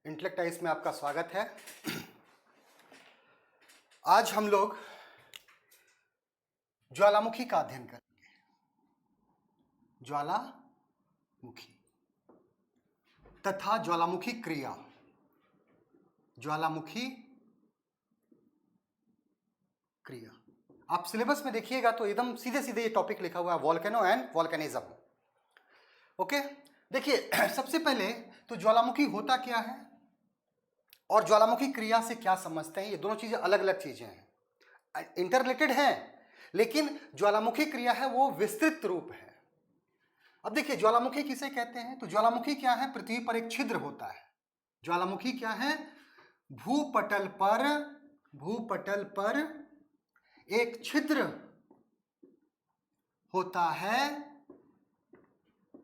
इंटेलेक्टाइज में आपका स्वागत है। आज हम लोग ज्वालामुखी का अध्ययन करेंगे। ज्वालामुखी तथा ज्वालामुखी क्रिया। ज्वालामुखी क्रिया आप सिलेबस में देखिएगा तो एकदम सीधे सीधे ये टॉपिक लिखा हुआ है, वोल्केनो एंड वोल्केनिज्म। ओके, देखिए सबसे पहले तो ज्वालामुखी होता क्या है और ज्वालामुखी क्रिया से क्या समझते हैं। ये दोनों चीजें अलग अलग चीजें हैं, इंटररिलेटेड हैं, लेकिन ज्वालामुखी क्रिया है वो विस्तृत रूप है। अब देखिए ज्वालामुखी किसे कहते हैं, तो ज्वालामुखी क्या है, पृथ्वी पर एक छिद्र होता है। ज्वालामुखी क्या है, भूपटल पर एक छिद्र होता है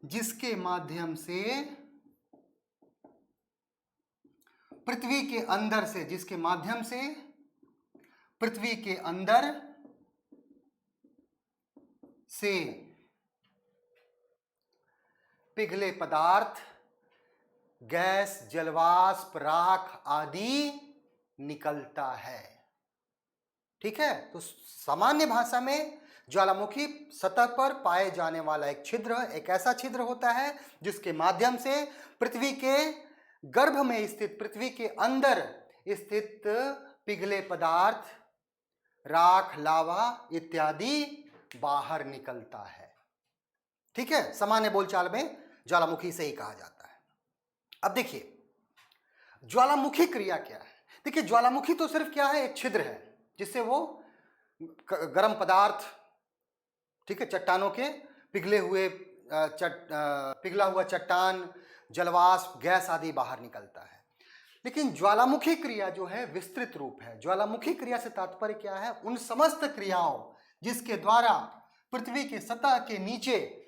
जिसके माध्यम से पृथ्वी के अंदर से पृथ्वी के अंदर से पिघले पदार्थ, गैस, जलवाष्प, राख आदि निकलता है। ठीक है, तो सामान्य भाषा में ज्वालामुखी सतह पर पाए जाने वाला एक छिद्र, एक ऐसा छिद्र होता है जिसके माध्यम से पृथ्वी के गर्भ में स्थित, पृथ्वी के अंदर स्थित पिघले पदार्थ, राख, लावा इत्यादि बाहर निकलता है। ठीक है, सामान्य बोलचाल में ज्वालामुखी से ही कहा जाता है। अब देखिए ज्वालामुखी क्रिया क्या है। देखिए ज्वालामुखी तो सिर्फ क्या है, एक छिद्र है जिससे वो गर्म पदार्थ, ठीक है, चट्टानों के पिघला हुआ चट्टान, जलवाष्प, गैस आदि बाहर निकलता है। लेकिन ज्वालामुखी क्रिया जो है विस्तृत रूप है। ज्वालामुखी क्रिया से तात्पर्य क्या है, उन समस्त क्रियाओं जिसके द्वारा पृथ्वी की सतह के नीचे,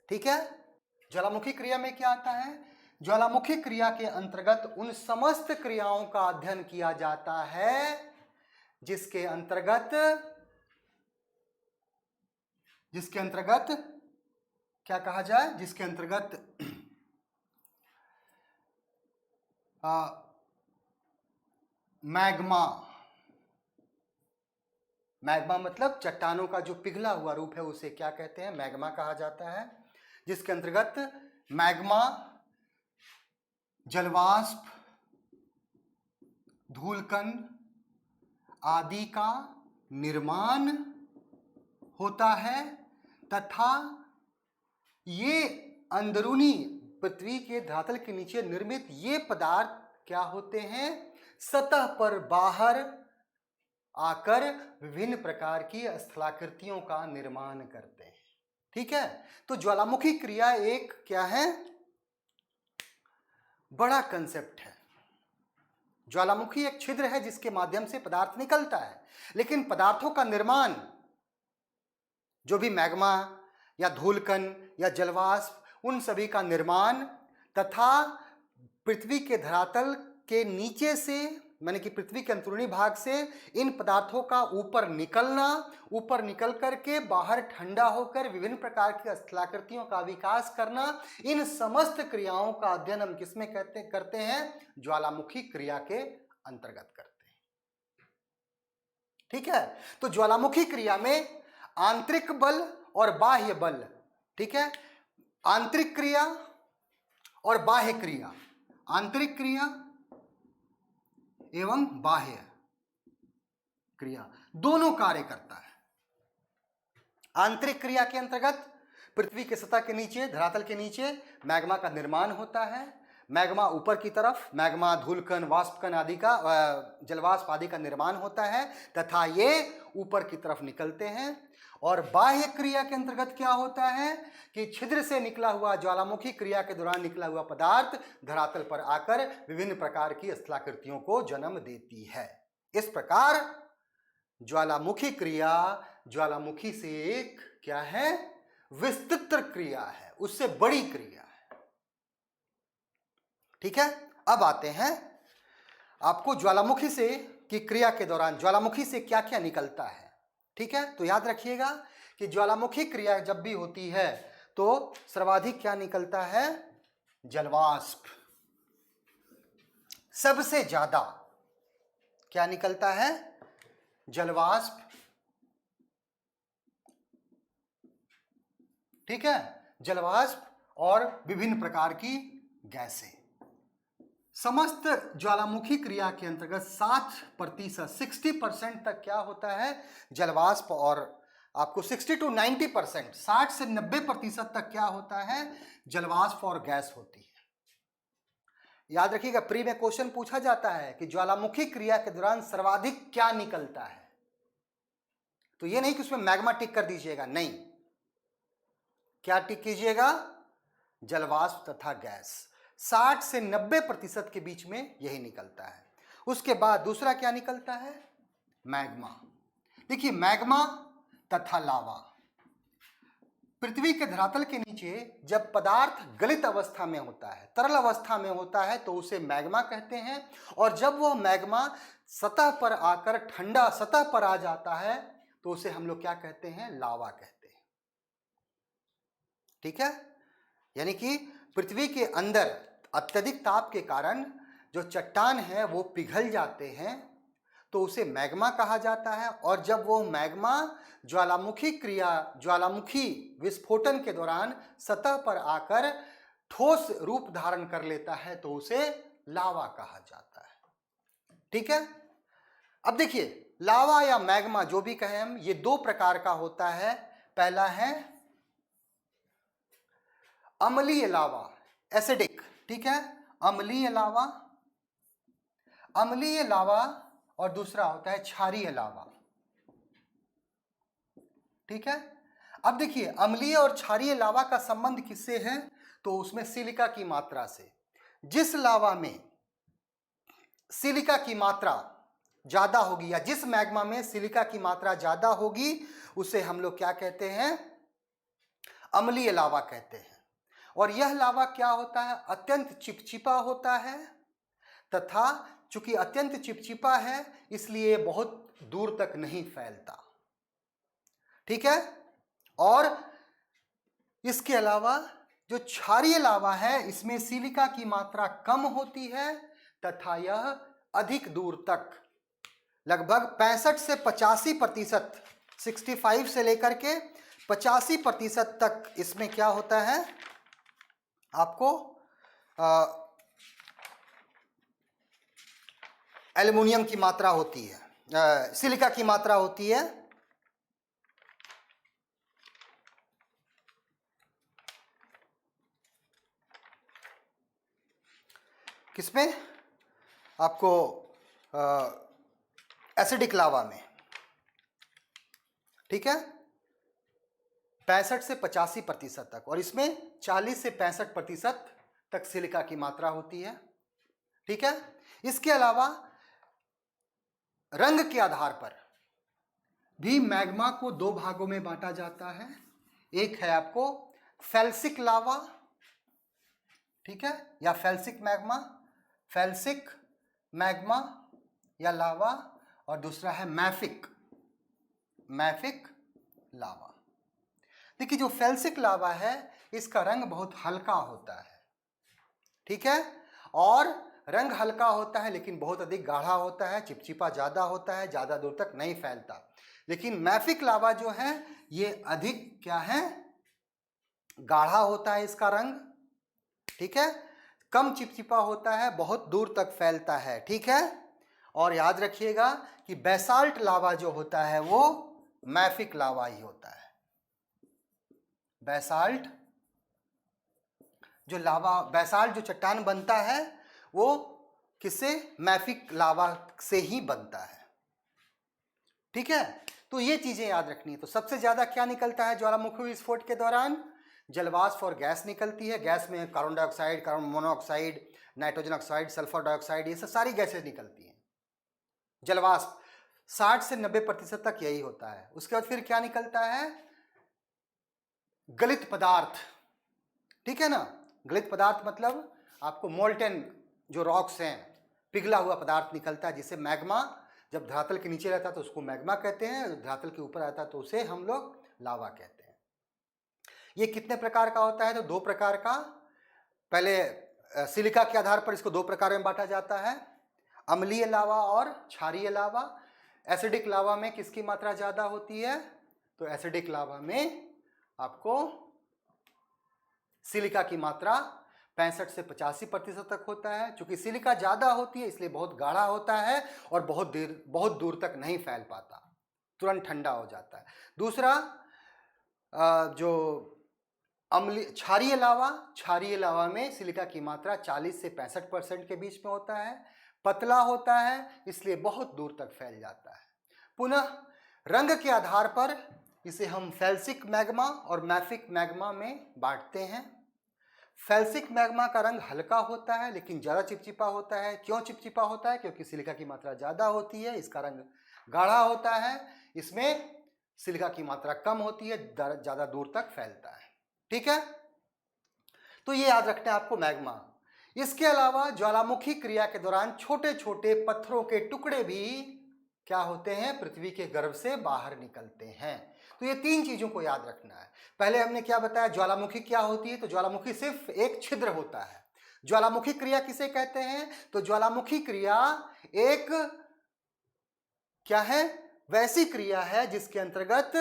ठीक है, ज्वालामुखी क्रिया में क्या आता है, ज्वालामुखी क्रिया के अंतर्गत उन समस्त क्रियाओं का अध्ययन किया जाता है जिसके अंतर्गत क्या कहा जाए, जिसके अंतर्गत मैग्मा मतलब चट्टानों का जो पिघला हुआ रूप है उसे क्या कहते हैं, मैग्मा कहा जाता है। जिसके अंतर्गत मैग्मा, जलवाष्प, धूलकण आदि का निर्माण होता है तथा ये अंदरूनी पृथ्वी के धरातल के नीचे निर्मित ये पदार्थ क्या होते हैं, सतह पर बाहर आकर विभिन्न प्रकार की स्थलाकृतियों का निर्माण करते हैं। ठीक है, तो ज्वालामुखी क्रिया एक क्या है, बड़ा कंसेप्ट है। ज्वालामुखी एक छिद्र है जिसके माध्यम से पदार्थ निकलता है, लेकिन पदार्थों का निर्माण, जो भी मैग्मा या धूलकण या जलवाष्प, उन सभी का निर्माण तथा पृथ्वी के धरातल के नीचे से, माने कि पृथ्वी के अंदरूनी भाग से इन पदार्थों का ऊपर निकल करके बाहर ठंडा होकर विभिन्न प्रकार की स्थलाकृतियों का विकास करना, इन समस्त क्रियाओं का अध्ययन हम किसमें करते हैं, ज्वालामुखी क्रिया के अंतर्गत करते हैं। ठीक है, तो ज्वालामुखी क्रिया में आंतरिक बल और बाह्य बल, ठीक है, आंतरिक क्रिया और बाह्य क्रिया, आंतरिक क्रिया एवं बाह्य क्रिया दोनों कार्य करता है। आंतरिक क्रिया के अंतर्गत पृथ्वी के सतह के नीचे, धरातल के नीचे मैग्मा का निर्माण होता है। मैग्मा ऊपर की तरफ, मैग्मा, धूलकण, वाष्पकण आदि का, जलवाष्प आदि का निर्माण होता है तथा ये ऊपर की तरफ निकलते हैं। और बाह्य क्रिया के अंतर्गत क्या होता है कि छिद्र से निकला हुआ, ज्वालामुखी क्रिया के दौरान निकला हुआ पदार्थ धरातल पर आकर विभिन्न प्रकार की स्थलाकृतियों को जन्म देती है। इस प्रकार ज्वालामुखी क्रिया ज्वालामुखी से एक क्या है, विस्तृत क्रिया है, उससे बड़ी क्रिया है। ठीक है, अब आते हैं आपको ज्वालामुखी से की क्रिया के दौरान ज्वालामुखी से क्या क्या निकलता है। ठीक है, तो याद रखिएगा कि ज्वालामुखी क्रिया जब भी होती है तो सर्वाधिक क्या निकलता है, जलवाष्प। सबसे ज्यादा क्या निकलता है? जलवाष्प, ठीक है, जलवाष्प और विभिन्न प्रकार की गैसें। समस्त ज्वालामुखी क्रिया के अंतर्गत 60% 60% तक क्या होता है? जलवाष्प, और आपको 60 to 90%, 60 से 90% तक क्या होता है? जलवाष्प और गैस होती है। याद रखिएगा, प्री में क्वेश्चन पूछा जाता है कि ज्वालामुखी क्रिया के दौरान सर्वाधिक क्या निकलता है, तो ये नहीं कि उसमें मैग्मा टिक कर दीजिएगा, नहीं, क्या टिक कीजिएगा? जलवाष्प तथा गैस। 60 से 90% के बीच में यही निकलता है। उसके बाद दूसरा क्या निकलता है? मैग्मा। देखिए, मैग्मा तथा लावा, पृथ्वी के धरातल के नीचे जब पदार्थ गलित अवस्था में होता है, तरल अवस्था में होता है, तो उसे मैग्मा कहते हैं। और जब वह मैग्मा सतह पर आकर ठंडा सतह पर आ जाता है तो उसे हम लोग क्या कहते हैं? लावा कहते हैं। ठीक है, यानी कि पृथ्वी के अंदर अत्यधिक ताप के कारण जो चट्टान है वो पिघल जाते हैं, तो उसे मैग्मा कहा जाता है। और जब वो मैग्मा ज्वालामुखी विस्फोटन के दौरान सतह पर आकर ठोस रूप धारण कर लेता है तो उसे लावा कहा जाता है। ठीक है, अब देखिए, लावा या मैग्मा जो भी कहें हम, ये दो प्रकार का होता है। पहला है अम्लीय लावा, एसिडिक, ठीक है, अम्लीय लावा, अम्लीय लावा, और दूसरा होता है क्षारीय लावा। ठीक है, अब देखिए, अम्लीय और क्षारीय लावा का संबंध किससे है? तो उसमें सिलिका की मात्रा से। जिस लावा में सिलिका की मात्रा ज्यादा होगी, या जिस मैग्मा में सिलिका की मात्रा ज्यादा होगी, उसे हम लोग क्या कहते हैं? अम्लीय लावा कहते हैं। और यह लावा क्या होता है? अत्यंत चिपचिपा होता है, तथा चूंकि अत्यंत चिपचिपा है इसलिए बहुत दूर तक नहीं फैलता। ठीक है, और इसके अलावा जो क्षारीय लावा है, इसमें सिलिका की मात्रा कम होती है, तथा यह अधिक दूर तक, लगभग 65 से 85%, 65 से लेकर के 85% तक इसमें क्या होता है? आपको एल्युमिनियम की मात्रा होती है, सिलिका की मात्रा होती है। किसमें? आपको एसिडिक लावा में। ठीक है, 65 से 85% तक, और इसमें 40 से 65% तक सिलिका की मात्रा होती है। ठीक है, इसके अलावा रंग के आधार पर भी मैग्मा को दो भागों में बांटा जाता है। एक है आपको फेल्सिक लावा, ठीक है, या फेल्सिक मैग्मा, फेल्सिक मैग्मा या लावा, और दूसरा है मैफिक, मैफिक लावा। देखिए, जो फेल्सिक लावा है इसका रंग बहुत हल्का होता है। ठीक है, और रंग हल्का होता है लेकिन बहुत अधिक गाढ़ा होता है, चिपचिपा ज्यादा होता है, ज्यादा दूर तक नहीं फैलता। लेकिन मैफिक लावा जो है ये अधिक क्या है? गाढ़ा होता है इसका रंग। ठीक है, कम चिपचिपा होता है, बहुत दूर तक फैलता है। ठीक है, और याद रखिएगा कि बेसाल्ट लावा जो होता है वो मैफिक लावा ही होता है। बेसाल्ट जो लावा, बेसाल्ट जो चट्टान बनता है वो किससे? मैफिक लावा से ही बनता है। ठीक है, तो ये चीजें याद रखनी है। तो सबसे ज्यादा क्या निकलता है ज्वालामुखी विस्फोट के दौरान? जलवाष्प और गैस निकलती है। गैस में carbon dioxide, carbon monoxide, nitrogen oxide, sulphur dioxide, ये सब सारी गैसें निकलती हैं। जलवाष्प 60 से 90% तक यही होता है। उसके बाद फिर क्या निकलता है? गलित पदार्थ। ठीक है ना, गलित पदार्थ मतलब आपको मोल्टेन जो रॉक्स हैं, पिघला हुआ पदार्थ निकलता है, जिसे मैग्मा, जब धरातल के नीचे रहता है तो उसको मैग्मा कहते हैं, धरातल के ऊपर आता है तो उसे हम लोग लावा कहते हैं। ये कितने प्रकार का होता है? तो दो प्रकार का। पहले सिलिका के आधार पर इसको दो प्रकार में बांटा जाता है, अम्लीय लावा और क्षारीय लावा। एसिडिक लावा में किसकी मात्रा ज़्यादा होती है? तो एसिडिक लावा में आपको सिलिका की मात्रा 65 से 85% तक होता है। चूंकि सिलिका ज़्यादा होती है इसलिए बहुत गाढ़ा होता है और बहुत दूर तक नहीं फैल पाता, तुरंत ठंडा हो जाता है। दूसरा जो क्षारीय लावा में सिलिका की मात्रा 40 से 65% के बीच में होता है, पतला होता है इसलिए बहुत दूर तक फैल जाता है। पुनः रंग के आधार पर इसे हम फेल्सिक मैग्मा और मैफिक मैग्मा में बांटते हैं। फेल्सिक मैग्मा का रंग हल्का होता है लेकिन ज़्यादा चिपचिपा होता है। क्यों चिपचिपा होता है? क्योंकि सिलिका की मात्रा ज़्यादा होती है, इसका रंग गाढ़ा होता है, इसमें सिलिका की मात्रा कम होती है, ज़्यादा दूर तक फैलता है। ठीक है, तो ये याद रखना है आपको मैग्मा। इसके अलावा ज्वालामुखी क्रिया के दौरान छोटे छोटे पत्थरों के टुकड़े भी क्या होते हैं? पृथ्वी के गर्भ से बाहर निकलते हैं। तो ये तीन चीजों को याद रखना है। पहले हमने क्या बताया, ज्वालामुखी क्या होती है? तो ज्वालामुखी सिर्फ एक छिद्र होता है। ज्वालामुखी क्रिया किसे कहते हैं? तो ज्वालामुखी क्रिया एक क्या है? वैसी क्रिया है जिसके अंतर्गत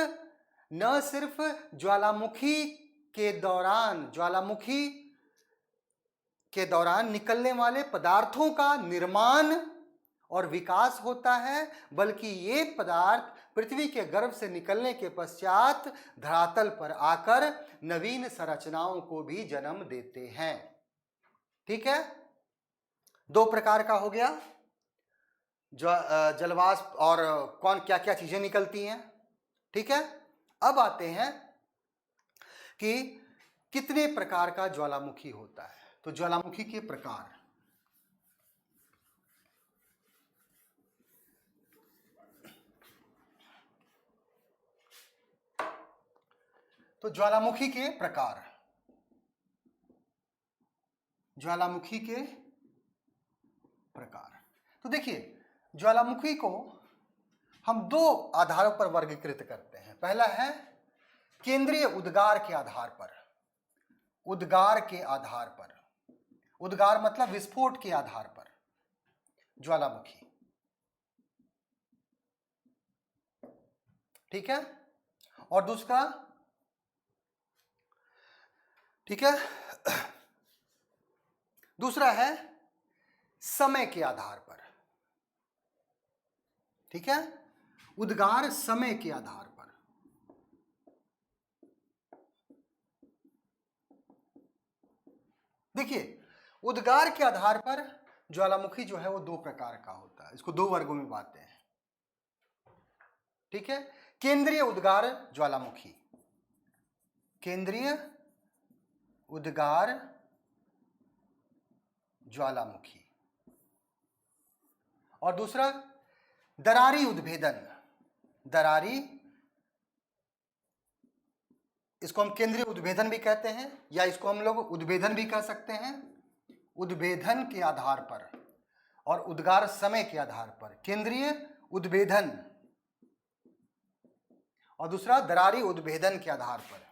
न सिर्फ ज्वालामुखी के दौरान निकलने वाले पदार्थों का निर्माण और विकास होता है, बल्कि ये पदार्थ पृथ्वी के गर्भ से निकलने के पश्चात धरातल पर आकर नवीन संरचनाओं को भी जन्म देते हैं। ठीक है, दो प्रकार का हो गया, जलवाष्प और कौन क्या क्या चीजें निकलती हैं। ठीक है, अब आते हैं कि कितने प्रकार का ज्वालामुखी होता है। तो ज्वालामुखी के प्रकार, तो ज्वालामुखी के प्रकार, तो देखिए ज्वालामुखी को हम दो आधारों पर वर्गीकृत करते हैं। पहला है केंद्रीय उद्गार के आधार पर। उद्गार मतलब विस्फोट के आधार पर ज्वालामुखी। ठीक है, और दूसरा, ठीक है, दूसरा है समय के आधार पर। ठीक है, उद्गार समय के आधार पर। देखिए उद्गार के आधार पर ज्वालामुखी जो है वो दो प्रकार का होता है, इसको दो वर्गों में बांटते हैं। ठीक है, केंद्रीय उद्गार ज्वालामुखी, केंद्रीय उद्गार ज्वालामुखी, और दूसरा दरारी उद्भेदन। इसको हम केंद्रीय उद्भेदन भी कहते हैं, या इसको हम लोग उद्भेदन भी कह सकते हैं। उद्भेदन के आधार पर और उद्गार समय के आधार पर केंद्रीय उद्भेदन, और दूसरा दरारी उद्भेदन के आधार पर।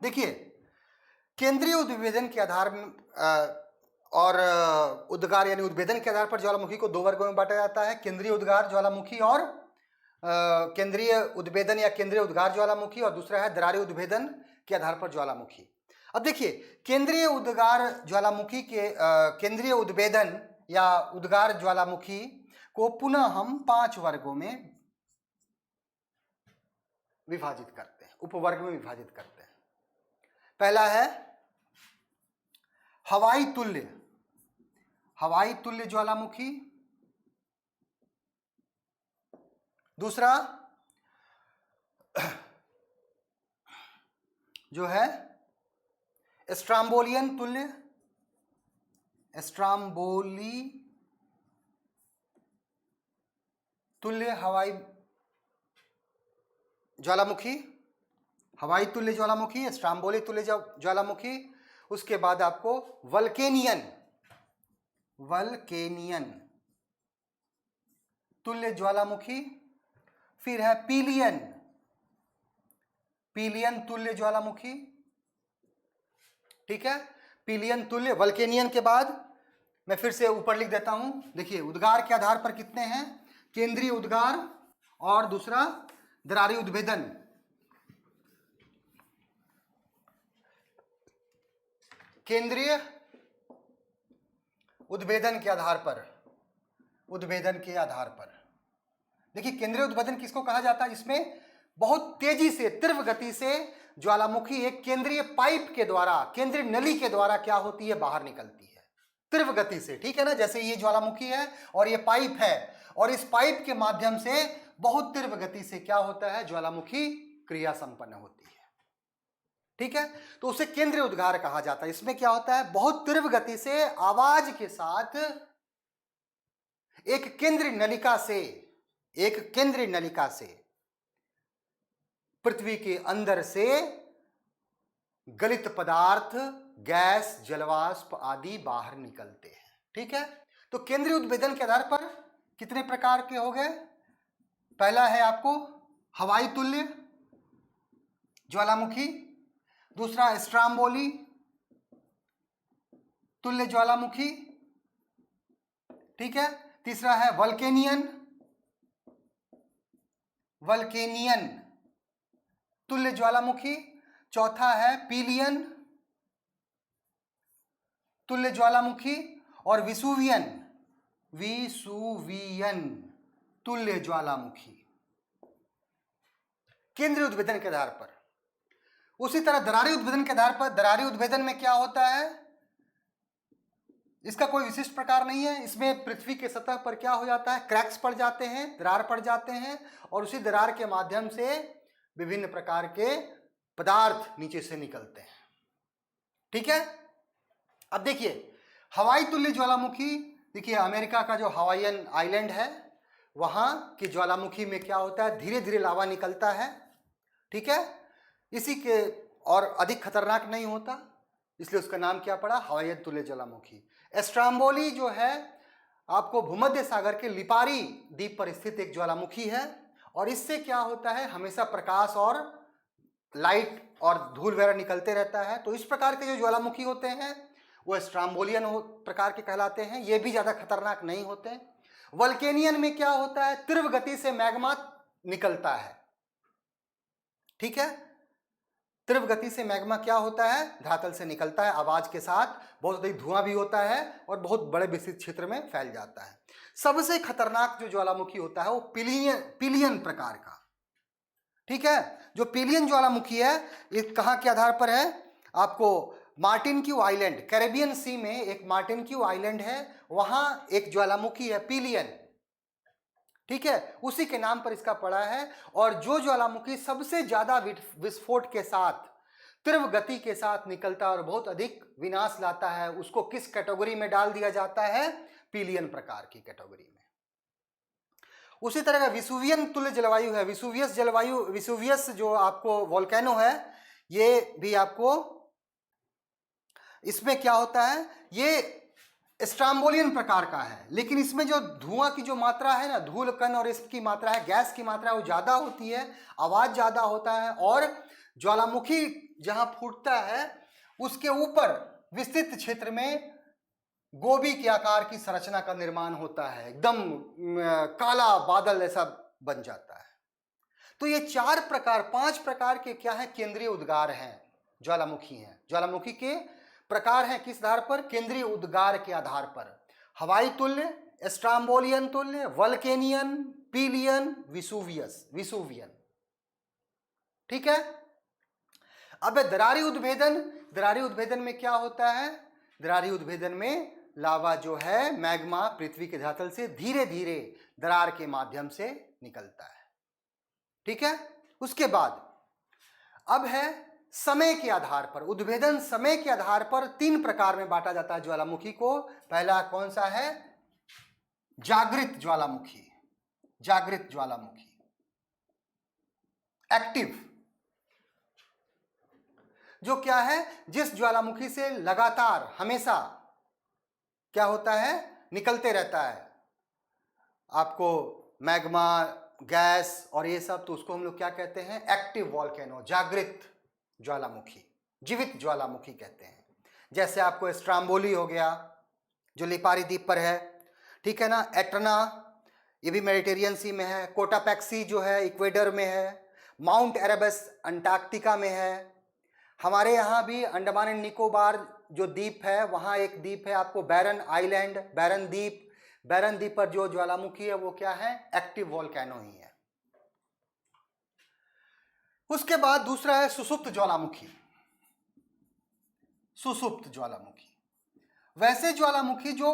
देखिए केंद्रीय उद्भेदन के आधार और उद्गार यानी उद्भेदन के आधार पर ज्वालामुखी को दो वर्गों में बांटा जाता है, केंद्रीय उद्गार ज्वालामुखी और केंद्रीय उद्भेदन या केंद्रीय उद्गार ज्वालामुखी, और दूसरा है दरारी उद्भेदन के आधार पर ज्वालामुखी। अब देखिए केंद्रीय उद्गार ज्वालामुखी के केंद्रीय उद्भेदन या उद्गार ज्वालामुखी को पुनः हम 5 वर्गों में विभाजित करते हैं, उपवर्ग में विभाजित करते हैं। पहला है हवाई तुल्य ज्वालामुखी। दूसरा जो है स्ट्राम्बोली तुल्य हवाई तुल्य ज्वालामुखी, स्ट्राम्बोली तुल्य ज्वालामुखी। उसके बाद आपको वल्केनियन तुल्य ज्वालामुखी, फिर है पीलियन तुल्य ज्वालामुखी, ठीक है, पीलियन तुल्य, वल्केनियन के बाद मैं फिर से ऊपर लिख देता हूं, देखिए उद्गार के आधार पर कितने हैं, केंद्रीय उद्गार और दूसरा दरारी उद्भेदन। केंद्रीय उद्भेदन के आधार पर, उद्भेदन के आधार पर देखिए केंद्रीय उद्भेदन किसको कहा जाता है, जिसमें बहुत तेजी से तीव्र गति से ज्वालामुखी एक केंद्रीय पाइप के द्वारा, केंद्रीय नली के द्वारा क्या होती है, बाहर निकलती है तीव्र गति से, ठीक है ना। जैसे ये ज्वालामुखी है और ये पाइप है और इस पाइप के माध्यम से बहुत तीव्र गति से क्या होता है, ज्वालामुखी क्रिया संपन्न होती है, ठीक है। तो उसे केंद्रीय उद्गार कहा जाता है। इसमें क्या होता है, बहुत तीव्र गति से आवाज के साथ एक केंद्रीय नलिका से, एक केंद्रीय नलिका से पृथ्वी के अंदर से गलित पदार्थ, गैस, जलवाष्प आदि बाहर निकलते हैं, ठीक है। तो केंद्रीय उद्भेदन के आधार पर कितने प्रकार के हो गए, पहला है आपको हवाई तुल्य ज्वालामुखी, दूसरा स्ट्राम्बोली तुल्य ज्वालामुखी, ठीक है, तीसरा है वल्केनियन, वल्केनियन तुल्य ज्वालामुखी, चौथा है पीलियन तुल्य ज्वालामुखी और विसुवियन, विसुवियन तुल्य ज्वालामुखी केंद्रीय उद्भेदन के आधार पर। उसी तरह दरारी उद्भेदन के आधार पर, दरारी उद्भेदन में क्या होता है, इसका कोई विशिष्ट प्रकार नहीं है। इसमें पृथ्वी के सतह पर क्या हो जाता है, क्रैक्स पड़ जाते हैं, दरार पड़ जाते हैं और उसी दरार के माध्यम से विभिन्न प्रकार के पदार्थ नीचे से निकलते हैं, ठीक है। अब देखिए हवाई तुल्य ज्वालामुखी, देखिए अमेरिका का जो हवाईयन आइलैंड है वहां की ज्वालामुखी में क्या होता है, धीरे धीरे लावा निकलता है, ठीक है। इसी के और अधिक खतरनाक नहीं होता, इसलिए उसका नाम क्या पड़ा, हवाईयन तुल्य ज्वालामुखी। स्ट्राम्बोली जो है आपको भूमध्य सागर के लिपारी द्वीप पर स्थित एक ज्वालामुखी है और इससे क्या होता है, हमेशा प्रकाश और लाइट और धूल वगैरह निकलते रहता है। तो इस प्रकार के जो ज्वालामुखी होते हैं वो स्ट्राम्बोलियन प्रकार के कहलाते हैं, ये भी ज़्यादा खतरनाक नहीं होते। वल्केनियन में क्या होता है, तीव्र गति से मैग्मा निकलता है, ठीक है, तीव्र गति से मैग्मा क्या होता है, धरातल से निकलता है आवाज के साथ, बहुत अधिक धुआं भी होता है और बहुत बड़े विस्तृत क्षेत्र में फैल जाता है। सबसे खतरनाक जो ज्वालामुखी होता है वो पीलियन प्रकार का, ठीक है। जो पीलियन ज्वालामुखी है ये कहाँ के आधार पर है, आपको Martin Q island, Caribbean sea में एक मार्टिन क्यू आइलैंड है, वहां एक ज्वालामुखी है पीलियन, ठीक है, उसी के नाम पर इसका पड़ा है। और जो ज्वालामुखी सबसे ज्यादा विस्फोट के साथ, तीव्र गति के साथ निकलता है और बहुत अधिक विनाश लाता है, उसको किस कैटेगरी में डाल दिया जाता है, पीलियन प्रकार की कैटेगरी में। उसी तरह का विसुवियन तुल्य जलवायु है, विसुवियस जलवायु, विसुवियस जो आपको वोल्केनो है ये भी आपको, इसमें क्या होता है, ये स्ट्राम्बोलियन प्रकार का है, लेकिन इसमें जो धुआं की जो मात्रा है ना, धूल कण और इसकी मात्रा है, गैस की मात्रा वो ज़्यादा होती है, आवाज़ ज़्यादा होता है और ज्वालामुखी जहाँ फूटता है उसके ऊपर विस्तृत क्षेत्र में गोभी के आकार की संरचना का निर्माण होता है, एकदम काला बादल ऐसा बन जाता है। तो ये 5 प्रकार के क्या है, केंद्रीय उद्गार हैं, ज्वालामुखी हैं। ज्वालामुखी के प्रकार हैं किस आधार पर, केंद्रीय उद्गार के आधार पर, हवाई तुल्य, स्ट्राम्बोलियन तुल्य, वल्केनियन, पीलियन, विसुवियन, ठीक है। अब दरारी उद्भेदन, दरारी उद्भेदन में क्या होता है, दरारी उद्भेदन में लावा जो है मैग्मा पृथ्वी के धरातल से धीरे धीरे दरार के माध्यम से निकलता है, ठीक है। उसके बाद अब है समय के आधार पर, उद्भेदन समय के आधार पर 3 प्रकार में बांटा जाता है ज्वालामुखी को। पहला कौन सा है, जागृत ज्वालामुखी, जागृत ज्वालामुखी, एक्टिव, जो क्या है, जिस ज्वालामुखी से लगातार हमेशा क्या होता है, निकलते रहता है आपको मैग्मा, गैस और ये सब, तो उसको हम लोग क्या कहते हैं, एक्टिव वॉल्केनो, जागृत ज्वालामुखी, जीवित ज्वालामुखी कहते हैं। जैसे आपको स्ट्राम्बोली हो गया जो लिपारी द्वीप पर है, ठीक है ना, एटना ये भी मेडिटेरियन सी में है, कोटापैक्सी जो है इक्वेडर में है, माउंट एरेबस अंटार्कटिका में है। हमारे यहाँ भी अंडमान एंड निकोबार जो द्वीप है वहाँ एक द्वीप है आपको बैरन आइलैंड, बैरन द्वीप। बैरन द्वीप पर जो ज्वालामुखी है वो क्या है, एक्टिव वोल्केनो ही है। उसके बाद दूसरा है सुसुप्त ज्वालामुखी। सुसुप्त ज्वालामुखी वैसे ज्वालामुखी जो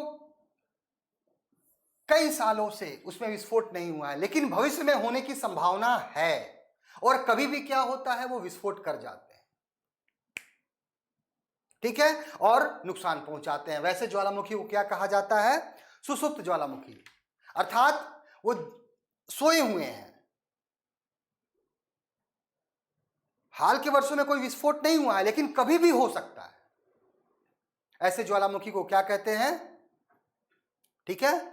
कई सालों से उसमें विस्फोट नहीं हुआ है लेकिन भविष्य में होने की संभावना है, और कभी भी क्या होता है वो विस्फोट कर जाते हैं, ठीक है, और नुकसान पहुंचाते हैं। वैसे ज्वालामुखी को क्या कहा जाता है, सुसुप्त ज्वालामुखी, अर्थात वो सोए हुए हैं, हाल के वर्षों में कोई विस्फोट नहीं हुआ है लेकिन कभी भी हो सकता है। ऐसे ज्वालामुखी को क्या कहते हैं, ठीक है,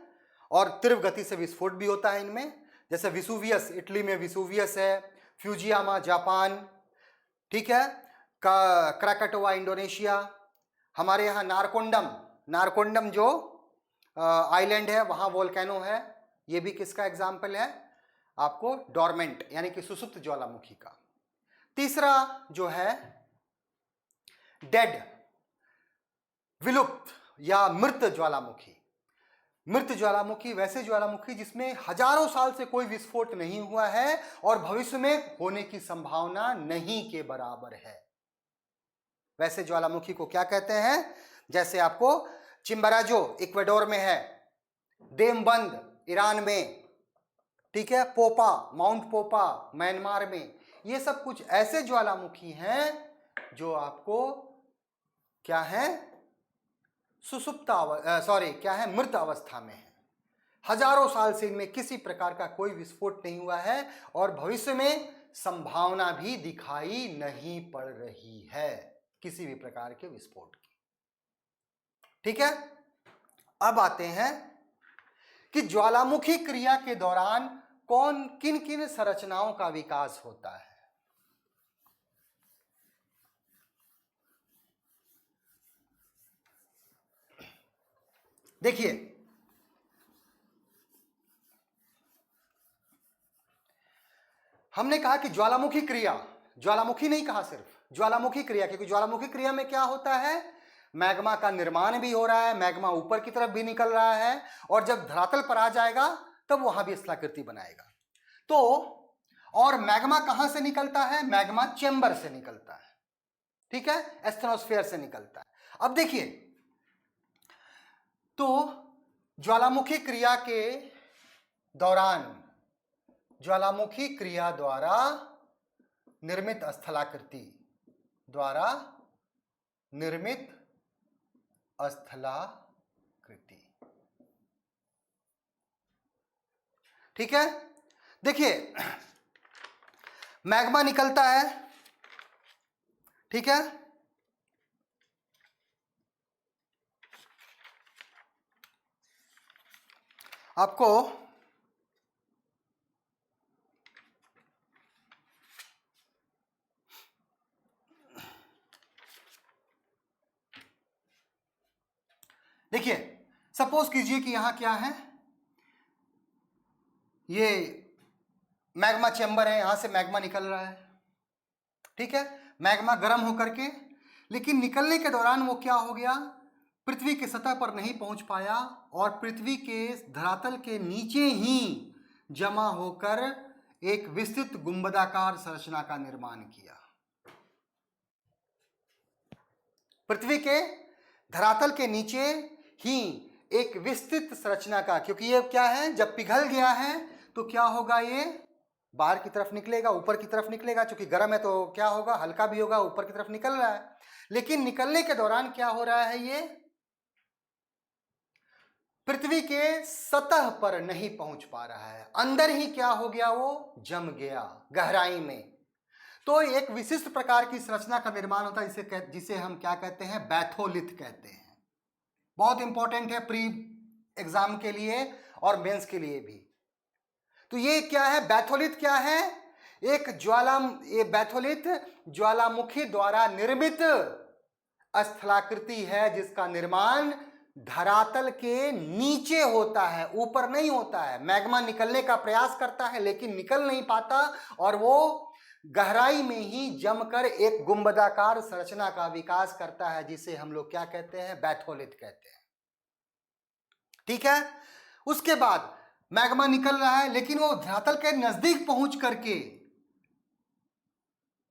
और तीव्र गति से विस्फोट भी होता है इनमें, जैसे विसुवियस इटली में विसुवियस है, फ्यूजियामा जापान, ठीक है, क्राकाटोवा इंडोनेशिया, हमारे यहाँ नारकोंडम जो आइलैंड है वहाँ वोल्केनो है, ये भी किसका एग्जाम्पल है आपको, डोरमेंट यानी कि सुसुप्त ज्वालामुखी का। तीसरा जो है डेड, विलुप्त या मृत ज्वालामुखी। मृत ज्वालामुखी वैसे ज्वालामुखी जिसमें हजारों साल से कोई विस्फोट नहीं हुआ है और भविष्य में होने की संभावना नहीं के बराबर है, वैसे ज्वालामुखी को क्या कहते हैं, जैसे आपको चिम्बराजो इक्वेडोर में है, देमबंद ईरान में, ठीक है, पोपा माउंट पोपा म्यांमार में, ये सब कुछ ऐसे ज्वालामुखी हैं जो आपको क्या है, क्या है, मृत अवस्था में है, हजारों साल से इनमें किसी प्रकार का कोई विस्फोट नहीं हुआ है और भविष्य में संभावना भी दिखाई नहीं पड़ रही है किसी भी प्रकार के विस्फोट की, ठीक है। अब आते हैं कि ज्वालामुखी क्रिया के दौरान किन किन संरचनाओं का विकास होता है। देखिए, हमने कहा कि ज्वालामुखी क्रिया, ज्वालामुखी नहीं कहा, सिर्फ ज्वालामुखी क्रिया, क्योंकि ज्वालामुखी क्रिया में क्या होता है, मैग्मा का निर्माण भी हो रहा है, मैग्मा ऊपर की तरफ भी निकल रहा है और जब धरातल पर आ जाएगा तब वहां भी स्थलाकृति बनाएगा। तो और मैग्मा कहां से निकलता है, मैग्मा चेंबर से निकलता है, ठीक है, एस्थेनोस्फेयर से निकलता है। अब देखिए, तो ज्वालामुखी क्रिया के दौरान ज्वालामुखी क्रिया द्वारा निर्मित स्थलाकृति ठीक है। देखिए, मैग्मा निकलता है, ठीक है, आपको देखिए, सपोज कीजिए कि यहां क्या है, ये मैग्मा चेंबर है, यहां से मैग्मा निकल रहा है, ठीक है, मैग्मा गर्म होकर के, लेकिन निकलने के दौरान वो क्या हो गया, पृथ्वी की सतह पर नहीं पहुंच पाया और पृथ्वी के धरातल के नीचे ही जमा होकर एक विस्तृत गुंबदाकार संरचना का निर्माण किया। पृथ्वी के धरातल के नीचे ही एक विस्तृत संरचना का, क्योंकि ये क्या है, जब पिघल गया है तो क्या होगा, ये बाहर की तरफ निकलेगा, ऊपर की तरफ निकलेगा, क्योंकि गर्म है तो क्या होगा, हल्का भी होगा, ऊपर की तरफ निकल रहा है, लेकिन निकलने के दौरान क्या हो रहा है, ये पृथ्वी के सतह पर नहीं पहुंच पा रहा है, अंदर ही क्या हो गया, वो जम गया गहराई में। तो एक विशिष्ट प्रकार की संरचना का निर्माण होता है जिसे हम क्या कहते हैं, बैथोलिथ कहते हैं। बहुत इंपॉर्टेंट है प्री एग्जाम के लिए और मेंस के लिए भी। तो ये क्या है, बैथोलिथ क्या है, एक ये बैथोलिथ ज्वालामुखी द्वारा निर्मित स्थलाकृति है जिसका निर्माण धरातल के नीचे होता है, ऊपर नहीं होता है। मैग्मा निकलने का प्रयास करता है लेकिन निकल नहीं पाता और वो गहराई में ही जमकर एक गुंबदाकार संरचना का विकास करता है जिसे हम लोग क्या कहते हैं, बैथोलिथ कहते हैं। ठीक है, उसके बाद मैग्मा निकल रहा है लेकिन वो धरातल के नजदीक पहुंच करके,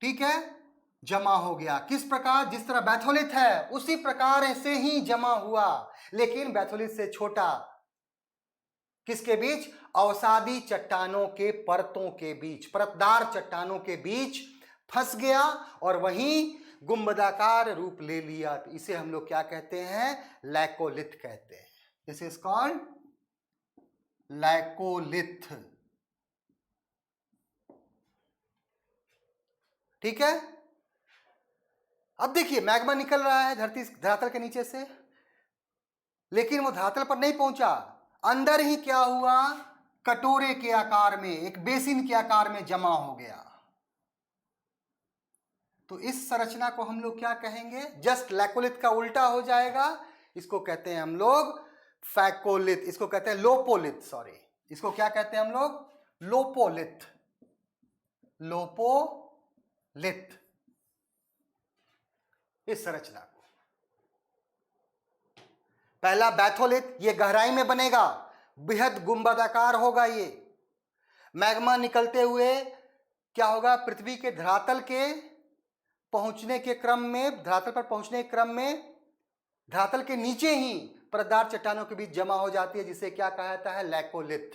ठीक है, जमा हो गया। किस प्रकार, जिस तरह बैथोलिथ है उसी प्रकार से ही जमा हुआ, लेकिन बैथोलिथ से छोटा। किसके बीच? अवसादी चट्टानों के परतों के बीच, परतदार चट्टानों के बीच फंस गया और वहीं गुंबदाकार रूप ले लिया। तो इसे हम लोग क्या कहते हैं? लैकोलिथ कहते हैं। This is called laccolith. ठीक है, अब देखिए मैग्मा निकल रहा है धरातल के नीचे से, लेकिन वो धरातल पर नहीं पहुंचा। अंदर ही क्या हुआ? कटोरे के आकार में, एक बेसिन के आकार में जमा हो गया। तो इस संरचना को हम लोग क्या कहेंगे? जस्ट लैकोलिथ का उल्टा हो जाएगा। इसको कहते हैं हम लोग फैकोलिथ, इसको कहते हैं लोपोलिथ, सॉरी, इसको क्या कहते हैं हम लोग? लोपोलिथ। लोपोलिथ, इस संरचना को। पहला बैथोलिथ, ये गहराई में बनेगा, बेहद गुंबदाकार होगा। ये मैग्मा निकलते हुए क्या होगा? पृथ्वी के धरातल के पहुंचने के क्रम में, धरातल पर पहुंचने के क्रम में धरातल के नीचे ही परतदार चट्टानों के बीच जमा हो जाती है, जिसे क्या कहा जाता है? लैकोलिथ।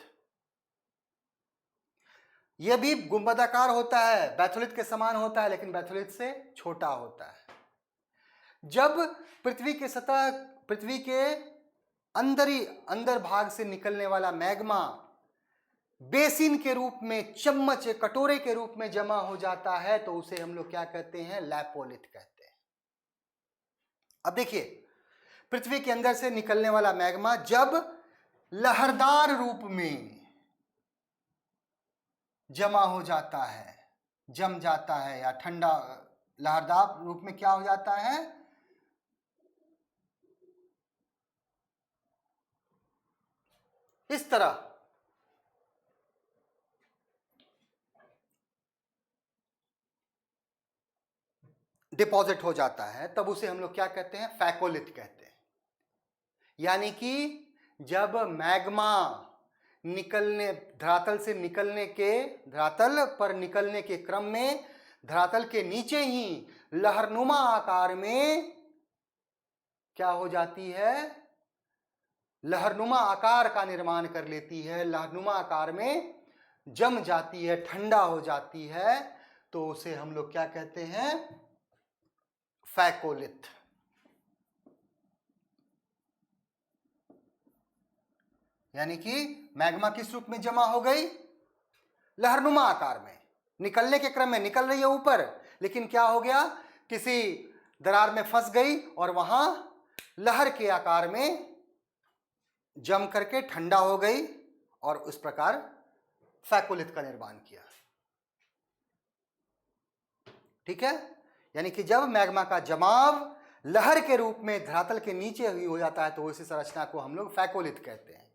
यह भी गुंबदाकार होता है, बैथोलिथ के समान होता है, लेकिन बैथोलिथ से छोटा होता है। जब पृथ्वी के सतह, पृथ्वी के अंदर भाग से निकलने वाला मैग्मा बेसिन के रूप में, चम्मच, कटोरे के रूप में जमा हो जाता है, तो उसे हम लोग क्या कहते हैं? लैपोलिथ कहते हैं। अब देखिए, पृथ्वी के अंदर से निकलने वाला मैग्मा जब लहरदार रूप में जमा हो जाता है, जम जाता है, या ठंडा लहरदार रूप में क्या हो जाता है? इस तरह डिपॉजिट हो जाता है, तब उसे हम लोग क्या कहते हैं? फैकोलिथ कहते हैं। यानी कि जब मैग्मा निकलने, धरातल से निकलने के, धरातल पर निकलने के क्रम में धरातल के नीचे ही लहरनुमा आकार में क्या हो जाती है? लहरनुमा आकार का निर्माण कर लेती है, लहरनुमा आकार में जम जाती है, ठंडा हो जाती है, तो उसे हम लोग क्या कहते हैं? फैकोलिथ। यानी कि मैग्मा किस रूप में जमा हो गई? लहरनुमा आकार में। निकलने के क्रम में निकल रही है ऊपर, लेकिन क्या हो गया? किसी दरार में फंस गई और वहां लहर के आकार में जम करके ठंडा हो गई और उस प्रकार फैकोलिथ का निर्माण किया। ठीक है, यानी कि जब मैग्मा का जमाव लहर के रूप में धरातल के नीचे ही हो जाता है, तो इसी संरचना को हम लोग फैकोलिथ कहते हैं।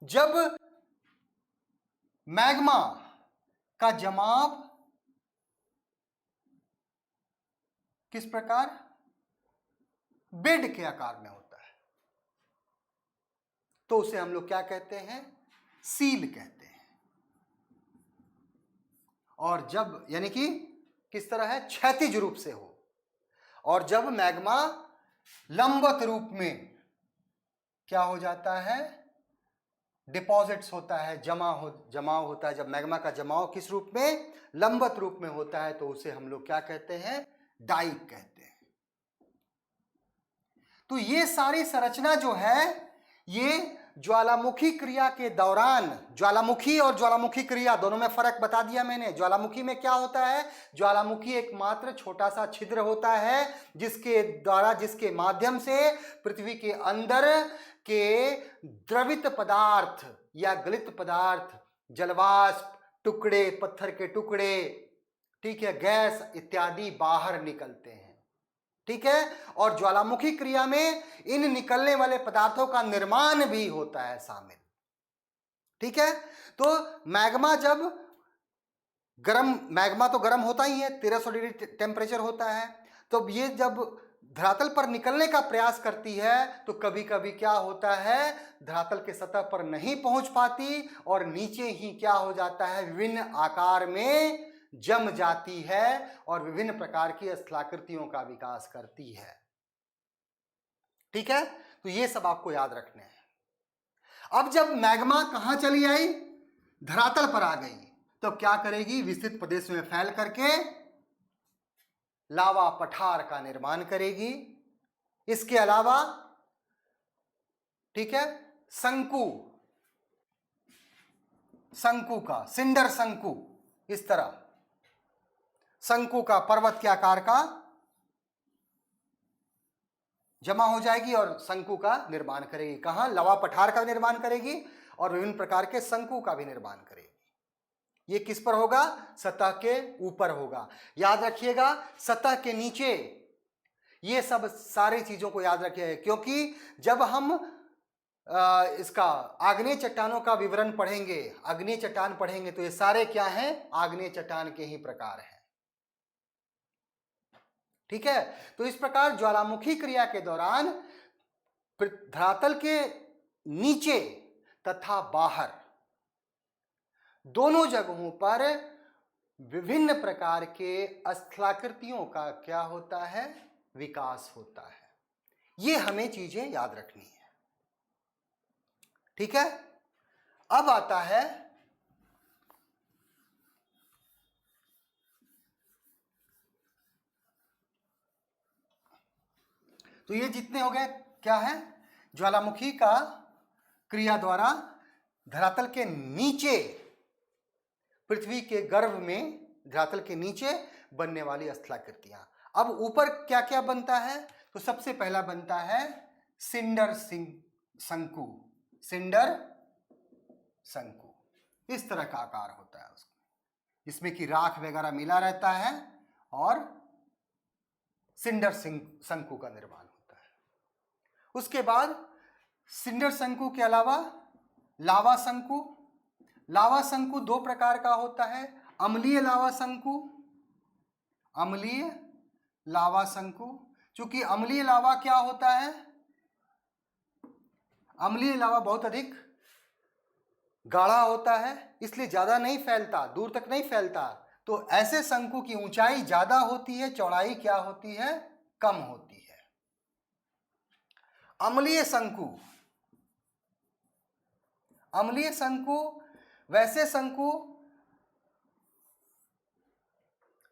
जब मैग्मा का जमाव किस प्रकार? बेड के आकार में होता है, तो उसे हम लोग क्या कहते हैं? सील कहते हैं। और जब, यानी कि किस तरह है? क्षैतिज रूप से हो। और जब मैग्मा लंबवत रूप में क्या हो जाता है? डिपॉजिट्स होता है, जमाव होता है। जब मैग्मा का जमाव किस रूप में? लंबवत रूप में होता है, तो उसे हम लोग क्या कहते हैं? डाइक कहते हैं। तो ये सारी संरचना जो है, ये ज्वालामुखी क्रिया के दौरान, ज्वालामुखी और ज्वालामुखी क्रिया दोनों में फर्क बता दिया मैंने। ज्वालामुखी में क्या होता है? ज्वालामुखी एकमात्र छोटा सा छिद्र होता है जिसके द्वारा, जिसके माध्यम से पृथ्वी के अंदर के द्रवित पदार्थ या गलित पदार्थ, जलवाष्प, टुकड़े, पत्थर के टुकड़े, ठीक है, गैस इत्यादि बाहर निकलते हैं। ठीक है। और ज्वालामुखी क्रिया में इन निकलने वाले पदार्थों का निर्माण भी होता है शामिल, ठीक है। तो मैग्मा जब गर्म, मैग्मा तो गर्म होता ही है, 1300 डिग्री टेम्परेचर होता है, तो ये जब धरातल पर निकलने का प्रयास करती है तो कभी कभी क्या होता है, धरातल के सतह पर नहीं पहुंच पाती और नीचे ही क्या हो जाता है, विभिन्न आकार में जम जाती है और विभिन्न प्रकार की स्थलाकृतियों का विकास करती है, ठीक है। तो ये सब आपको याद रखने हैं। अब जब मैग्मा कहां चली आई, धरातल पर आ गई, तो क्या करेगी, विस्तृत प्रदेश में फैल करके लावा पठार का निर्माण करेगी। इसके अलावा, ठीक है, शंकु, शंकु का, सिंडर शंकु, इस तरह शंकु का पर्वत के आकार का जमा हो जाएगी और शंकु का निर्माण करेगी। कहां, लवा पठार का निर्माण करेगी और विभिन्न प्रकार के शंकु का भी निर्माण करेगी। ये किस पर होगा, सतह के ऊपर होगा। याद रखिएगा, सतह के नीचे ये सब सारी चीजों को याद रखिएगा, क्योंकि जब हम इसका आग्नेय चट्टानों का विवरण पढ़ेंगे, आग्नेय चट्टान पढ़ेंगे, तो ये सारे क्या हैं, आग्नेय चट्टान के ही प्रकार हैं, ठीक है। तो इस प्रकार ज्वालामुखी क्रिया के दौरान धरातल के नीचे तथा बाहर दोनों जगहों पर विभिन्न प्रकार के स्थलाकृतियों का क्या होता है, विकास होता है। ये हमें चीजें याद रखनी है, ठीक है। अब आता है तो ये जितने हो गए क्या है, ज्वालामुखी का क्रिया द्वारा धरातल के नीचे, पृथ्वी के गर्भ में धरातल के नीचे बनने वाली स्थलाकृतियां। अब ऊपर क्या क्या बनता है, तो सबसे पहला बनता है सिंडर शंकु, सिंडर शंकु, इस तरह का आकार होता है उसका, जिसमें कि राख वगैरह मिला रहता है और सिंडर शंकु का निर्माण होता है। उसके बाद सिंडर शंकु के अलावा लावा शंकु, लावा शंकु दो प्रकार का होता है, अम्लीय लावा शंकु, अम्लीय लावा शंकु। चूंकि अम्लीय लावा क्या होता है, अम्लीय लावा बहुत अधिक गाढ़ा होता है, इसलिए ज्यादा नहीं फैलता, दूर तक नहीं फैलता, तो ऐसे शंकु की ऊंचाई ज्यादा होती है, चौड़ाई क्या होती है, कम होती है। अम्लीय शंकु, अम्लीय शंकु वैसे शंकु,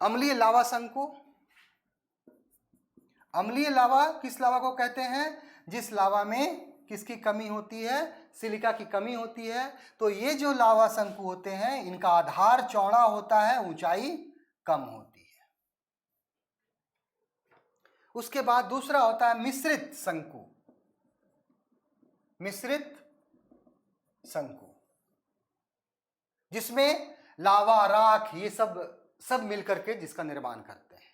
अम्लीय लावा शंकु, अम्लीय लावा किस लावा को कहते हैं, जिस लावा में किसकी कमी होती है, सिलिका की कमी होती है। तो ये जो लावा शंकु होते हैं, इनका आधार चौड़ा होता है, ऊंचाई कम होती है। उसके बाद दूसरा होता है मिश्रित शंकु, मिश्रित शंकु, जिसमें लावा, राख, ये सब मिलकर के जिसका निर्माण करते हैं,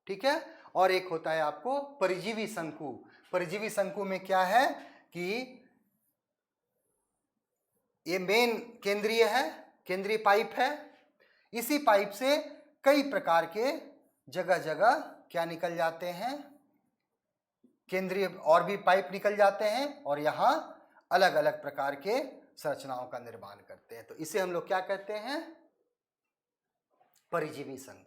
ठीक है। और एक होता है आपको परिजीवी शंकु। परिजीवी शंकु में क्या है कि ये मेन केंद्रीय है, केंद्रीय पाइप है, इसी पाइप से कई प्रकार के जगह जगह क्या निकल जाते हैं, केंद्रीय और भी पाइप निकल जाते हैं और यहां अलग अलग प्रकार के संरचनाओं का निर्माण करते हैं। तो इसे हम लोग क्या कहते हैं, परिजीवी शंकु।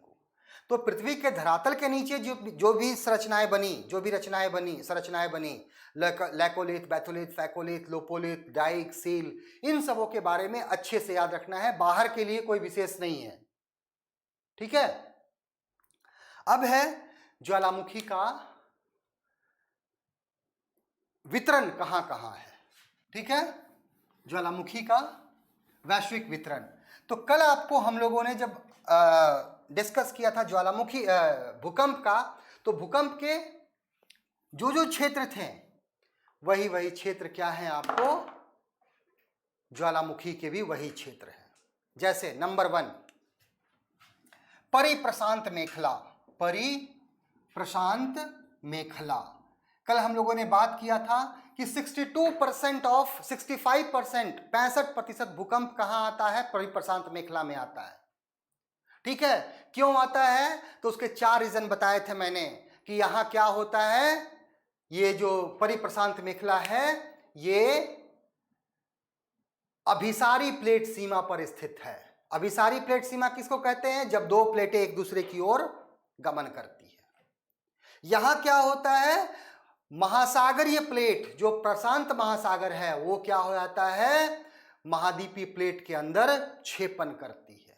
तो पृथ्वी के धरातल के नीचे जो भी संरचनाएं बनी, जो भी संरचनाएं बनी, laccolith, batholith, phacolith, lopolith, dyke, sill, इन सबों के बारे में अच्छे से याद रखना है, बाहर के लिए कोई विशेष नहीं है, ठीक है। अब है ज्वालामुखी का वितरण कहां कहां है, ठीक है, ज्वालामुखी का वैश्विक वितरण। तो कल आपको हम लोगों ने जब डिस्कस किया था ज्वालामुखी भूकंप का, तो भूकंप के जो क्षेत्र थे वही क्षेत्र क्या है, आपको ज्वालामुखी के भी वही क्षेत्र हैं। जैसे नंबर 1 परिप्रशांत मेखला, परिप्रशांत प्रशांत मेखला। कल हम लोगों ने बात किया था कि 62% ऑफ 65%, 65% भूकंप कहां आता है? परिप्रशांत मेखला में आता है। ठीक है, क्यों आता है? तो उसके 4 रीजन बताए थे मैंने कि यहां क्या होता है, ये जो परिप्रशांत मेखला है ये अभिसारी प्लेट सीमा पर स्थित है। अभिसारी प्लेट सीमा किसको कहते हैं? जब दो प्लेटें एक दूसरे की ओर गमन करती है। यहां क्या होता है, महासागरीय प्लेट जो प्रशांत महासागर है वो क्या हो जाता है, महाद्वीपीय प्लेट के अंदर छेपन करती है।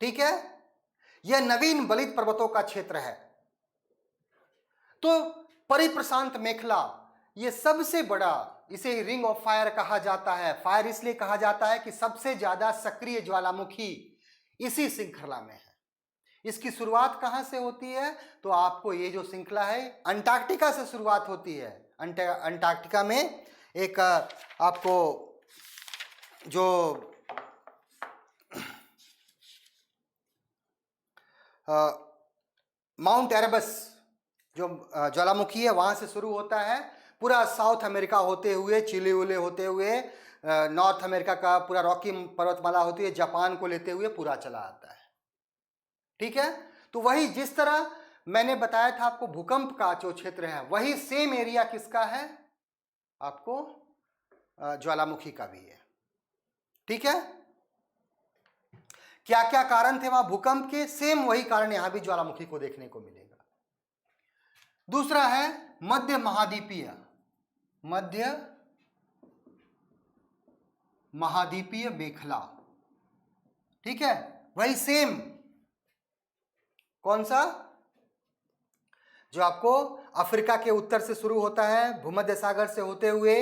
ठीक है, यह नवीन बलित पर्वतों का क्षेत्र है। तो परिप्रशांत मेखला ये सबसे बड़ा, इसे रिंग ऑफ फायर कहा जाता है। फायर इसलिए कहा जाता है कि सबसे ज्यादा सक्रिय ज्वालामुखी इसी श्रृंखला में है। इसकी शुरुआत कहां से होती है? तो आपको ये जो श्रृंखला है अंटार्कटिका से शुरुआत होती है। अंटार्कटिका में एक आपको जो माउंट एरेबस जो ज्वालामुखी है वहां से शुरू होता है, पूरा साउथ अमेरिका होते हुए, चिली उले होते हुए, नॉर्थ अमेरिका का पूरा रॉकी पर्वतमाला होती है, जापान को लेते हुए पूरा चला आता है। ठीक है, तो वही जिस तरह मैंने बताया था आपको भूकंप का जो क्षेत्र है, वही सेम एरिया किसका है? आपको ज्वालामुखी का भी है। ठीक है, क्या क्या कारण थे वहां भूकंप के? सेम वही कारण यहां भी ज्वालामुखी को देखने को मिलेगा। दूसरा है मध्य महाद्वीपीय, मध्य महाद्वीपीय मेखला। ठीक है, वही सेम, कौन सा? जो आपको अफ्रीका के उत्तर से शुरू होता है, भूमध्य सागर से होते हुए,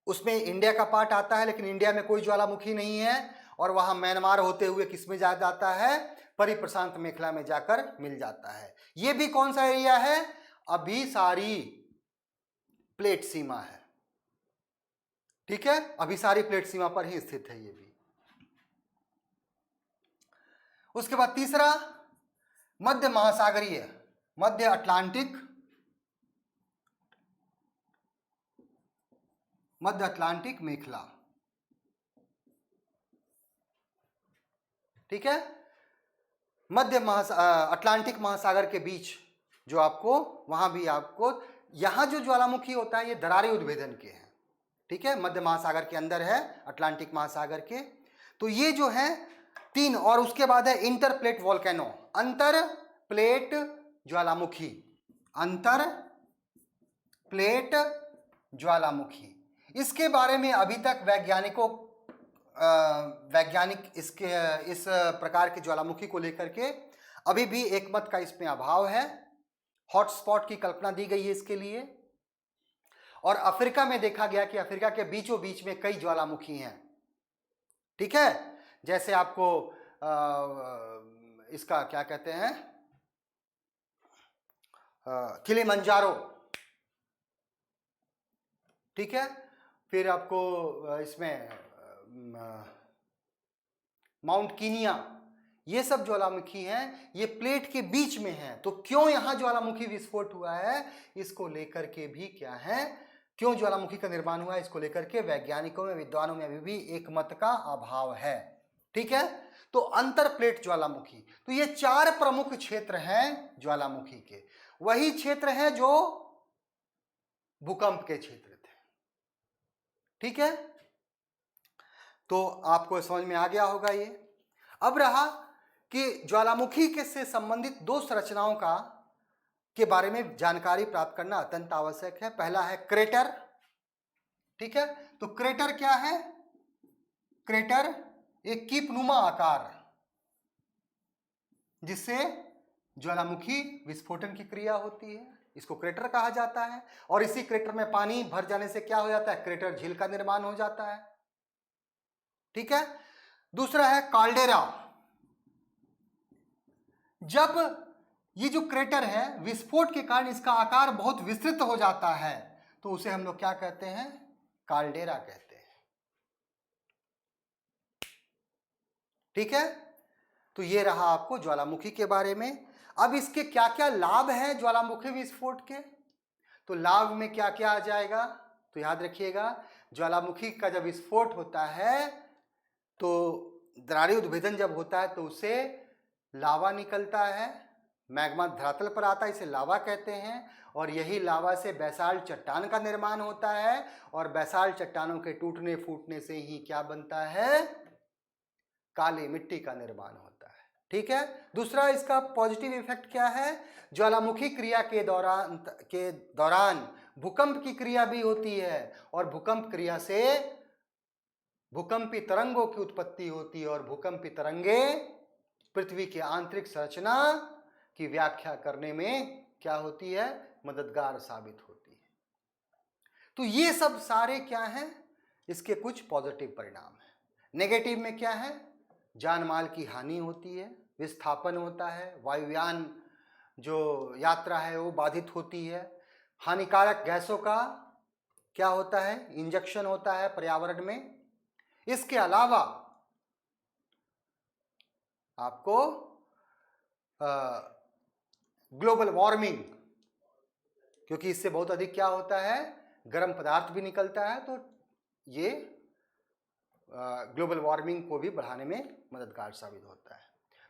उसमें इंडिया का पार्ट आता है लेकिन इंडिया में कोई ज्वालामुखी नहीं है, और वहां म्यांमार होते हुए किस में जा जाता है? परिप्रशांत मेखला में जाकर मिल जाता है। यह भी कौन सा एरिया है? अभिसारी प्लेट सीमा है। ठीक है, अभिसारी प्लेट सीमा पर ही स्थित है ये भी। उसके बाद तीसरा मध्य महासागरीय, मध्य अटलांटिक, मध्य अटलांटिक मेखला। ठीक है, मध्य अटलांटिक महासागर के बीच जो आपको, वहां भी आपको, यहां जो ज्वालामुखी होता है ये दरारें उद्भेदन के हैं। ठीक है, मध्य महासागर के अंदर है, अटलांटिक महासागर के। तो ये जो है 3, और उसके बाद है इंटर प्लेट वॉल्केनो, अंतर प्लेट ज्वालामुखी, अंतर प्लेट ज्वालामुखी। इसके बारे में अभी तक वैज्ञानिक इसके इस प्रकार के ज्वालामुखी को लेकर के अभी भी एकमत का इसमें अभाव है। हॉटस्पॉट की कल्पना दी गई है इसके लिए, और अफ्रीका में देखा गया कि अफ्रीका के बीचों बीच में कई ज्वालामुखी हैं। ठीक है, जैसे आपको इसका क्या कहते हैं, किलिमंजारो। ठीक है, फिर आपको इसमें माउंट कीनिया, ये सब ज्वालामुखी हैं, ये प्लेट के बीच में हैं। तो क्यों यहां ज्वालामुखी विस्फोट हुआ है, इसको लेकर के भी क्या है, क्यों ज्वालामुखी का निर्माण हुआ है, इसको लेकर के वैज्ञानिकों में, विद्वानों में अभी भी एकमत का अभाव है। ठीक है, तो अंतर प्लेट ज्वालामुखी, तो ये 4 प्रमुख क्षेत्र हैं ज्वालामुखी के, वही क्षेत्र हैं जो भूकंप के क्षेत्र थे। ठीक है, तो आपको समझ में आ गया होगा ये। अब रहा कि ज्वालामुखी के से संबंधित 2 संरचनाओं का के बारे में जानकारी प्राप्त करना अत्यंत आवश्यक है। पहला है क्रेटर। ठीक है, तो क्रेटर क्या है? क्रेटर एक कीपनुमा आकार जिससे ज्वालामुखी विस्फोटन की क्रिया होती है, इसको क्रेटर कहा जाता है। और इसी क्रेटर में पानी भर जाने से क्या हो जाता है? क्रेटर झील का निर्माण हो जाता है। ठीक है, दूसरा है काल्डेरा। जब ये जो क्रेटर है विस्फोट के कारण इसका आकार बहुत विस्तृत हो जाता है तो उसे हम लोग क्या कहते हैं? काल्डेरा कहते हैं। ठीक है, तो ये रहा आपको ज्वालामुखी के बारे में। अब इसके क्या क्या लाभ हैं ज्वालामुखी विस्फोट के, तो लाभ में क्या क्या आ जाएगा, तो याद रखिएगा ज्वालामुखी का जब विस्फोट होता है तो दरारी उद्भेदन जब होता है तो उससे लावा निकलता है, मैग्मा धरातल पर आता है, इसे लावा कहते हैं। और यही लावा से बैसाल्ट चट्टान का निर्माण होता है और बैसाल्ट चट्टानों के टूटने फूटने से ही क्या बनता है, काली मिट्टी का निर्माण होता है। ठीक है। दूसरा इसका पॉजिटिव इफेक्ट क्या है, ज्वालामुखी क्रिया के दौरान भूकंप की क्रिया भी होती है और भूकंप क्रिया से भूकंपी तरंगों की उत्पत्ति होती है और भूकंपी तरंगे पृथ्वी की आंतरिक संरचना की व्याख्या करने में क्या होती है, मददगार साबित होती है। तो ये सब सारे क्या हैं, इसके कुछ पॉजिटिव परिणाम हैं। नेगेटिव में क्या है, जान माल की हानि होती है, विस्थापन होता है, वायुयान जो यात्रा है वो बाधित होती है, हानिकारक गैसों का क्या होता है, इंजेक्शन होता है पर्यावरण में। इसके अलावा आपको ग्लोबल वार्मिंग, क्योंकि इससे बहुत अधिक क्या होता है, गर्म पदार्थ भी निकलता है, तो ये ग्लोबल वार्मिंग को भी बढ़ाने में मददगार साबित होता है।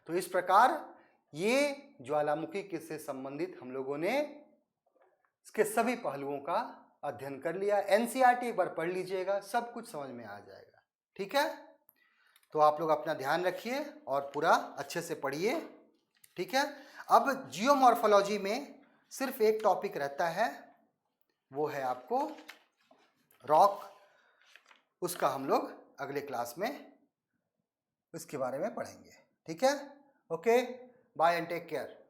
तो इस प्रकार ये ज्वालामुखी से संबंधित हम लोगों ने इसके सभी पहलुओं का अध्ययन कर लिया। एनसीईआरटी एक बार पढ़ लीजिएगा, सब कुछ समझ में आ जाएगा। ठीक है, तो आप लोग अपना ध्यान रखिए और पूरा अच्छे से पढ़िए। ठीक है। अब जियोमॉर्फोलॉजी में सिर्फ एक टॉपिक रहता है, वो है आपको रॉक। उसका हम लोग अगले क्लास में उसके बारे में पढ़ेंगे। ठीक है, okay, bye and take care.